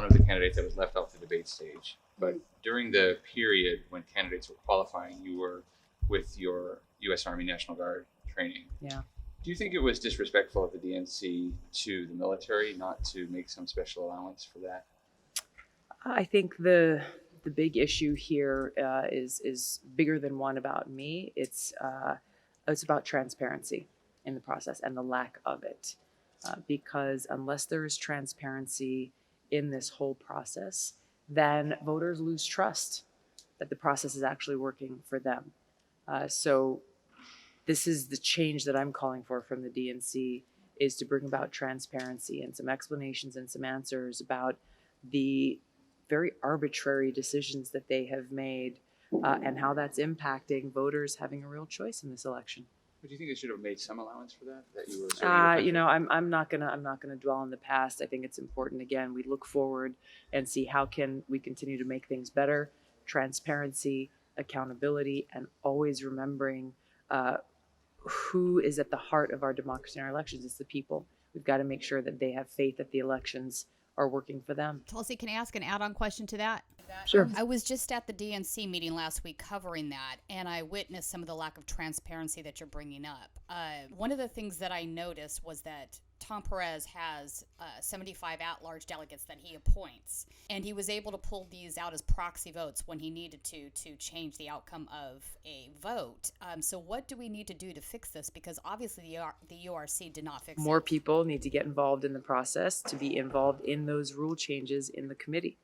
one of the candidates that was left off the debate stage. But during the period when candidates were qualifying, you were with your U.S. Army National Guard training. Yeah. Do you think it was disrespectful of the DNC to the military not to make some special allowance for that? I think the big issue here is bigger than one about me. It's about transparency in the process and the lack of it. Because unless there is transparency in this whole process, then voters lose trust that the process is actually working for them. So this is the change that I'm calling for from the DNC, is to bring about transparency and some explanations and some answers about the very arbitrary decisions that they have made and how that's impacting voters having a real choice in this election. But do you think they should have made some allowance for that? That you were I'm not gonna dwell on the past. I think it's important, again, we look forward and see how can we continue to make things better. Transparency, accountability, and always remembering who is at the heart of our democracy and our elections. It's the people. We've got to make sure that they have faith that the elections are working for them. Tulsi, can I ask an add-on question to that? Sure. I was just at the DNC meeting last week covering that, and I witnessed some of the lack of transparency that you're bringing up. One of the things that I noticed was that Tom Perez has 75 at-large delegates that he appoints, and he was able to pull these out as proxy votes when he needed to change the outcome of a vote. So what do we need to do to fix this? Because obviously the URC did not fix it. More people need to get involved in the process, to be involved in those rule changes in the committee.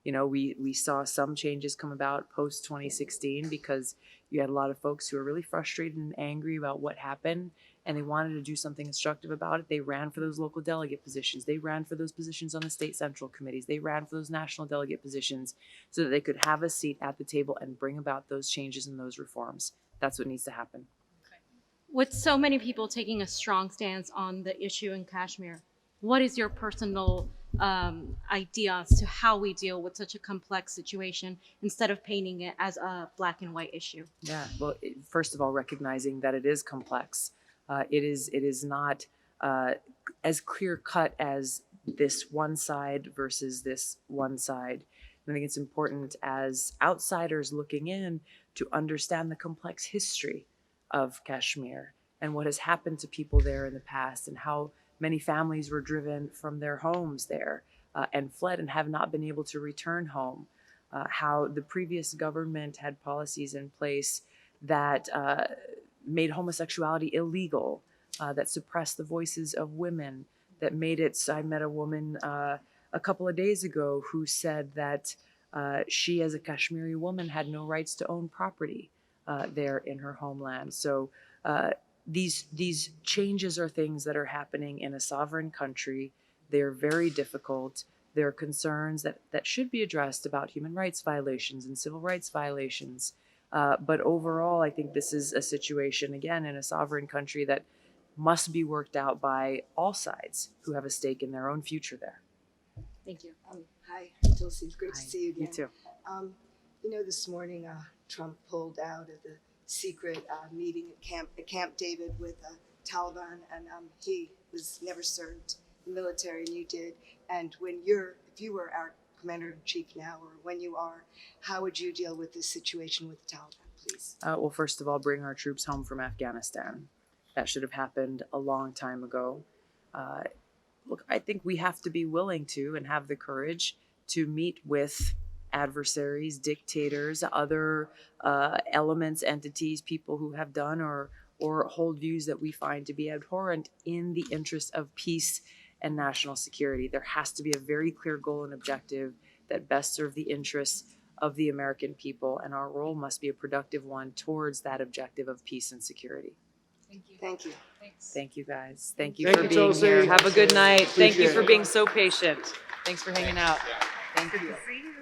You know, we saw some changes come about post 2016 because you had a lot of folks who were really frustrated and angry about what happened, and they wanted to do something constructive about it. They ran for those local delegate positions. They ran for those positions on the state central committees. They ran for those national delegate positions so that they could have a seat at the table and bring about those changes and those reforms. That's what needs to happen. With so many people taking a strong stance on the issue in Kashmir, what is your personal idea as to how we deal with such a complex situation instead of painting it as a black and white issue? Yeah, well, first of all, recognizing that it is complex. It is not as clear cut as this one side versus this one side. I think it's important as outsiders looking in to understand the complex history of Kashmir and what has happened to people there in the past, and how many families were driven from their homes there and fled and have not been able to return home. How the previous government had policies in place that made homosexuality illegal, that suppressed the voices of women, that made it. I met a woman a couple of days ago who said that she, as a Kashmiri woman, had no rights to own property there in her homeland. So these changes are things that are happening in a sovereign country. They're very difficult. There are concerns that should be addressed about human rights violations and civil rights violations. But overall, I think this is a situation, again, in a sovereign country that must be worked out by all sides who have a stake in their own future there. Thank you. Hi, Tulsi. It's great to see you again. You too. You know, this morning Trump pulled out of the secret meeting at Camp David with Taliban, and he was never served the military, and you did. And if you were our commander-in-chief now, or when you are, how would you deal with this situation with the Taliban, please? Well, first of all, bring our troops home from Afghanistan. That should have happened a long time ago. Look, I think we have to be willing to and have the courage to meet with adversaries, dictators, other elements, entities, people who have done or hold views that we find to be abhorrent in the interest of peace and national security. There has to be a very clear goal and objective that best serve the interests of the American people, and our role must be a productive one towards that objective of peace and security. Thank you. Thank you. Thanks. Thank you, guys. Thank you Thank for you, being Tulsi. here. Have a good night. Thank you Appreciate for it. being so patient. Thanks for hanging out. Yeah. Thank you. See you.